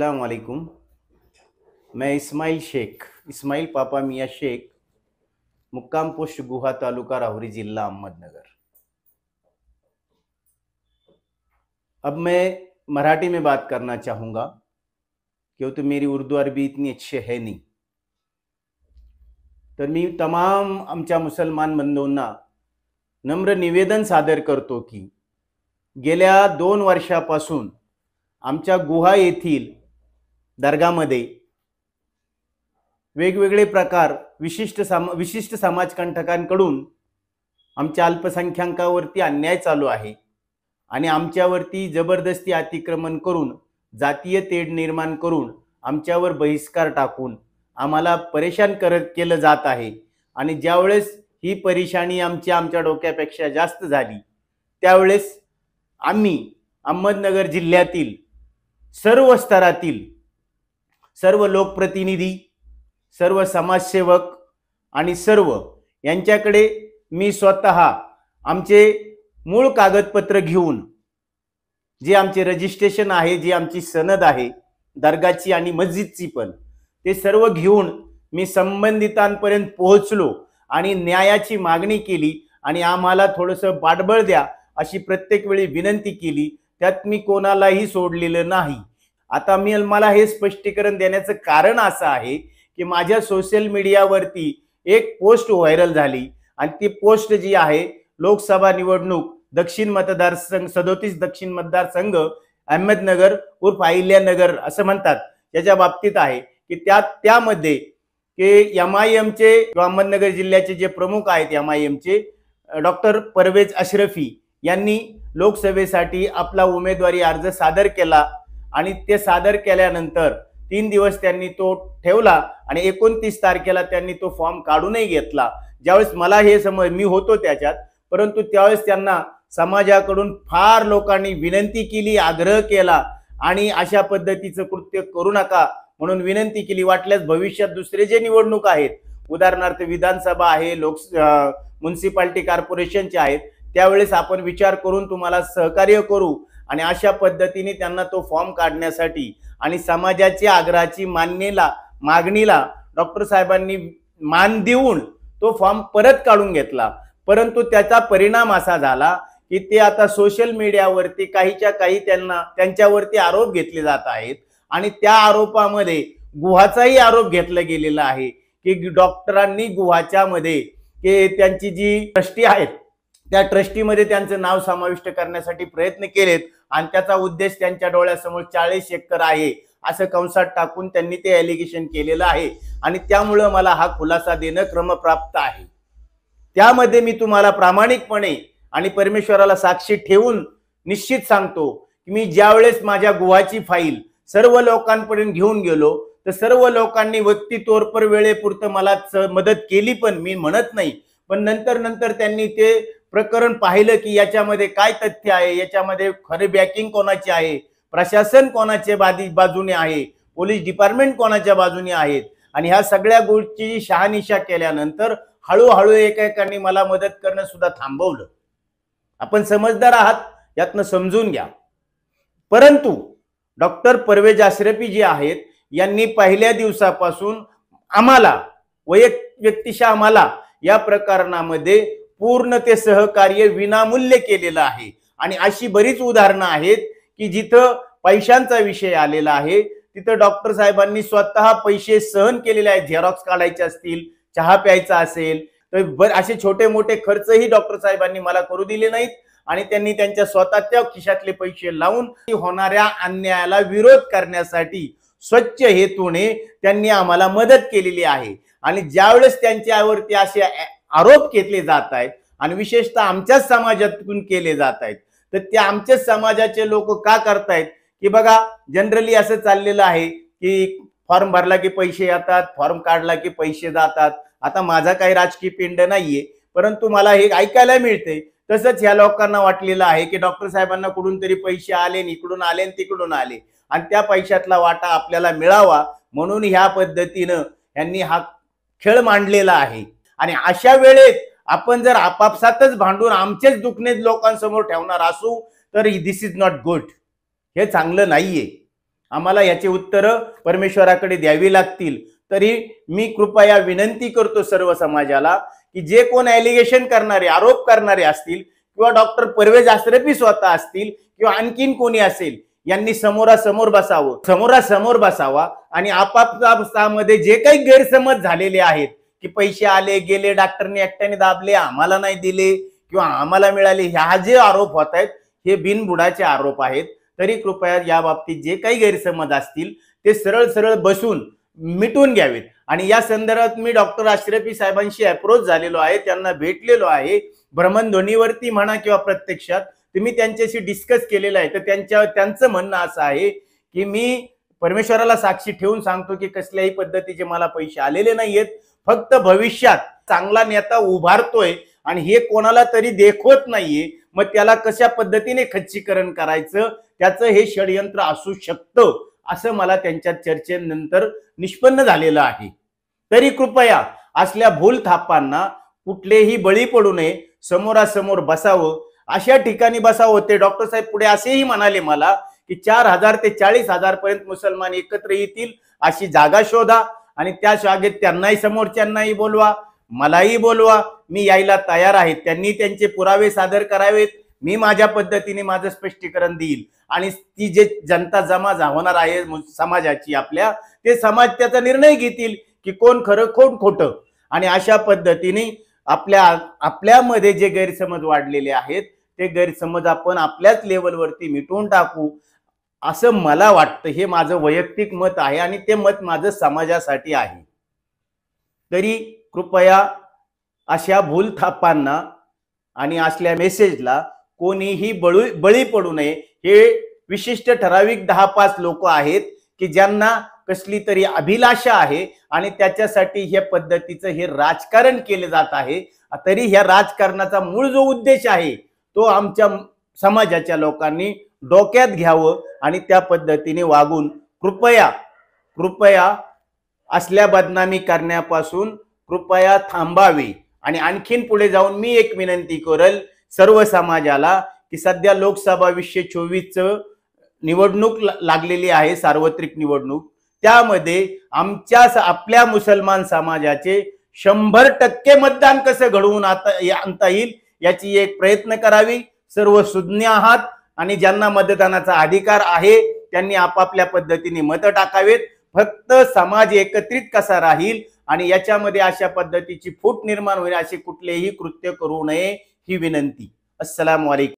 अस्सलाम वालेकुम। मैं इस्माइल पापा मियाँ शेख, मुक्काम पोस्ट गुहा, तालुका राहुरी, जिला अहमदनगर। अब मैं मराठी में बात करना चाहूँगा क्योंकि मेरी उर्दू अरबी इतनी अच्छी है नहीं। तर मी तमाम आमच्या मुसलमान बंधूंना नम्र निवेदन सादर करतो की गेल्या 2 वर्षापासून आमच्या गुहा येथील दर्गामध्ये वेगवेगळे प्रकार विशिष्ट समाजकंटकांकडून आमच्या अल्पसंख्याकांवरती अन्याय चालू आहे आणि आमच्यावरती जबरदस्ती अतिक्रमण करून जातीय तेढ निर्माण करून आमच्यावर बहिष्कार टाकून आम्हाला परेशान केलं जात आहे। आणि ज्यावेळेस ही परेशानी आमच्या डोक्यापेक्षा जास्त झाली त्यावेळेस आम्ही अहमदनगर जिल्ह्यातील सर्व स्तरातील सर्व लोकप्रतिनिधी, सर्व समाजसेवक आणि सर्व यांच्याकडे मी स्वतः आमचे मूळ कागदपत्र घेऊन जे आमचे रजिस्ट्रेशन आहे, जी आमची सनद आहे दर्गाची आणि मस्जिदची पण, ते सर्व घेऊन मी संबंधितांपर्यंत पोहोचलो आणि न्यायाची मागणी केली आणि आम्हाला थोडंसं पाठबळ द्या अशी प्रत्येक वेळी विनंती केली। त्यात मी कोणालाही सोडलेलं नाही। आता मला हे स्पष्टीकरण देण्याचं कारण असं आहे की माझ्या सोशल मीडियावरती एक पोस्ट व्हायरल झाली आणि ती पोस्ट जी आहे लोकसभा निवडणूक दक्षिण मतदारसंघ 37 दक्षिण मतदारसंघ अहमदनगर उर्फ अहिल्यानगर असं म्हणतात याच्या बाबतीत आहे की त्यामध्ये की MIMचे अहमदनगर जिल्ह्याचे जे प्रमुख आहेत MIMचे डॉक्टर परवेज अशरफी यांनी लोकसभेसाठी आपला उमेदवारी अर्ज सादर केला आणि ते सादर केल्यानंतर 3 दिवस त्यांनी तो ठेवला आणि 29 तारखेला त्यांनी तो फॉर्म काढूनही घेतला। ज्यावेळेस मला हे मी होतो त्याच्यात, परंतु त्यावेळेस त्यांना समाजाकडून फार लोकांनी विनंती केली, आग्रह केला आणि अशा पद्धतीचं कृत्य करू नका म्हणून विनंती केली। वाटल्यास भविष्यात दुसरे जे निवडणूक आहेत, उदाहरणार्थ विधानसभा आहे, म्युनिसिपालिटी कॉर्पोरेशनचे आहेत, त्यावेळेस आपण विचार करून तुम्हाला सहकार्य करू आणि अशा पद्धतीने त्यांना तो फॉर्म काढण्यासाठी आणि समाजाच्या आग्रहाची मागणीला डॉक्टर साहेबांनी मान देऊन तो फॉर्म परत काढून घेतला। परंतु त्याचा परिणाम असा झाला की ते आता सोशल मीडियावरती काहीच्या काही त्यांच्यावरती आरोप घेतले जात आहेत आणि त्या आरोपामध्ये गुहाचाही आरोप घेतला गेलेला आहे की डॉक्टरांनी गुहाच्या मध्ये त्यांची जी ट्रस्टी आहेत त्या ट्रस्टीमध्ये त्यांचं नाव समाविष्ट करण्यासाठी प्रयत्न केलेत आणि त्याचा उद्देश त्यांच्या डोळ्यासमोर 40 एकर आहे असं कंसात टाकून त्यांनी ते ॲलिगेशन केलेलं आहे आणि त्यामुळे मला हा खुलासा देणं क्रमप्राप्त आहे। त्यामध्ये मी तुम्हाला प्रामाणिकपणे आणि परमेश्वराला साक्षी ठेवून निश्चित सांगतो की मी ज्यावेळेस माझ्या गुहाची फाईल सर्व लोकांपर्यंत घेऊन गेलो तर सर्व लोकांनी व्यक्ती तोरपर वेळेपुरतं मला मदत केली, पण मी म्हणत नाही, पण नंतर त्यांनी ते प्रकरण पाहिलं की याच्यामध्ये काय तथ्य आहे, याच्यामध्ये खरे बॅकिंग कोणाची आहे, प्रशासन कोणाच्या बाजूने आहे, पोलीस डिपार्टमेंट कोणाच्या बाजूने आहेत आणि ह्या सगळ्या गोष्टी शहानिशा केल्यानंतर हळूहळू एकेकांनी मला मदत करणं सुद्धा थांबवलं। आपण समजदार आहात यातनं समजून घ्या। परंतु डॉक्टर परवेज अशरफी जे आहेत यांनी पहिल्या दिवसापासून आम्हाला व्यक्तिशः आम्हाला या प्रकरणामध्ये पूर्ण ते सहकार्य विनामूल्य केलेलं आहे आणि अशी बरीच उदाहरणं आहेत की जिथं पैशांचा विषय आलेला आहे तिथं डॉक्टर साहेबांनी स्वतः पैसे सहन केलेले आहेत। झेरॉक्स काढायचे असतील, चहा प्यायचा असेल तर असे छोटे मोठे खर्चही डॉक्टर साहेबांनी मला करू दिले नाहीत आणि त्यांनी त्यांच्या स्वतःच्या खिशातले पैसे लावून होणाऱ्या अन्यायाला विरोध करण्यासाठी स्वच्छ हेतूने त्यांनी आम्हाला मदत केलेली आहे। आणि ज्यावेळेस त्यांच्यावरती असे आरोप केले जात आहेत आणि विशेषतः आमच्याच समाजातून केले जात आहेत तर ते आमच्याच समाजाचे लोक का करतायत की बघा जनरली असं चाललेलं आहे की फॉर्म भरला की पैसे येतात, फॉर्म काढला की पैसे जातात। आता माझा काही राजकीय पिंड नाहीये, परंतु मला हे ऐकायला मिळते तसंच ह्या लोकांना वाटलेलं आहे की डॉक्टर साहेबांना कुठून तरी पैसे आले, इकडून आले तिकडून आले आणि त्या पैशातला वाटा आपल्याला मिळावा म्हणून ह्या पद्धतीनं यांनी हा खेळ मांडलेला आहे। आणि अशा वेळेत आपण जर आपापसातच भांडून आमचेच दुखणे लोकांसमोर ठेवणार असू तर दिस इज नॉट गुड, हे चांगलं नाहीये। आम्हाला याची उत्तरं परमेश्वराकडे द्यावी लागतील. तरी मी कृपया विनंती करतो सर्व समाजाला की जे कोण ॲलिगेशन करणारे, आरोप करणारे असतील किंवा डॉक्टर परवेज आसरफी स्वतः असतील किंवा आणखीन कोणी असेल, यांनी समोरासमोर बसावा आणि आपापसामध्ये जे काही गैरसमज झालेले आहेत की पैसे आले गेले, डॉक्टरने एकट्याने दाबले, आम्हाला नाही दिले किंवा आम्हाला मिळाले, ह्या जे आरोप होत आहेत हे बिनबुडाचे आरोप आहेत. तरी कृपया या बाबतीत जे काही गैरसमज असतील ते सरळ सरळ बसून मिटून घ्यावेत. आणि या संदर्भात मी डॉक्टर आशरफी साहेबांशी अप्रोच झालेलो आहे, त्यांना भेटलेलो आहे. भ्रमणध्वनीवरती म्हणा किंवा प्रत्यक्षात तुम्ही त्यांच्याशी डिस्कस केलेलं आहे. तर त्यांचं म्हणणं असं आहे की मी परमेश्वराला साक्षी ठेवून सांगतो की कसल्याही पद्धतीचे मला पैसे आलेले नाहीयेत. फक्त भविष्यात चांगला नेता उभारतोय आणि हे कोणाला तरी देखवत नाहीये, मग त्याला कशा पद्धतीने खच्चीकरण करायचं त्याचं हे षडयंत्र असू शकतं, असं मला त्यांच्या चर्चेनंतर निष्पन्न झालेलं आहे. तरी कृपया असल्या भूलथापांना कुठलेही बळी पडू नये, समोरासमोर बसावं, अशा ठिकाणी बसावं. ते डॉक्टर साहेब पुढे असेही म्हणाले मला की 4,000 ते 40,000 पर्यंत मुसलमान एकत्र येतील अशी जागा शोधा आणि त्या जागेत त्यांनाही समोरच्यांनाही बोलवा, मलाही बोलवा, मी यायला तयार आहे. त्यांनी त्यांचे पुरावे सादर करावेत, मी माझ्या पद्धतीने माझं स्पष्टीकरण देईल आणि ती जे जनता जमा होणार आहे समाजाची आपल्या, ते समाज त्याचा निर्णय घेतील की कोण खरं कोण खोटं. आणि अशा पद्धतीने आपल्यामध्ये जे गैरसमज वाढलेले आहेत ते गैरसमज आपण आपल्याच लेवलवरती मिटवून टाकू असं मला वाटतं. हे माझं वैयक्तिक मत आहे आणि ते मत माझं समाजासाठी आहे. तरी कृपया अशा भूलथापांना आणि असल्या मेसेजला कोणीही बळी पडू नये. हे विशिष्ट ठराविक 10-5 लोक आहेत की ज्यांना कसली तरी अभिलाषा आहे आणि त्याच्यासाठी ह्या पद्धतीचं हे राजकारण केले जात आहे. तरी ह्या राजकारणाचा मूळ जो उद्देश आहे तो आमच्या समाजाच्या लोकांनी डोक्यात घ्यावं आणि त्या पद्धतीने वागून कृपया असल्या बदनामी करण्यापासून कृपया थांबावे. आणि आणखीन पुढे जाऊन मी एक विनंती करेल सर्व समाजाला की सध्या लोकसभा 2024 निवडणूक लागलेली आहे, सार्वत्रिक निवडणूक. त्यामध्ये आपल्या मुसलमान समाजाचे 100% मतदान कसं घडवून आणता येईल याची एक प्रयत्न करावी. सर्व सुज्ञ आहात आणि ज्यांना मतदानाचा अधिकार आहे त्यांनी आपापल्या पद्धतीने मत टाकावेत. फक्त समाज एकत्रित कसा राहील आणि याच्यामध्ये अशा पद्धतीची फूट निर्माण होईल असे कुठलेही कृत्य करू नये ही विनंती. अस्सलामु अलैकुम.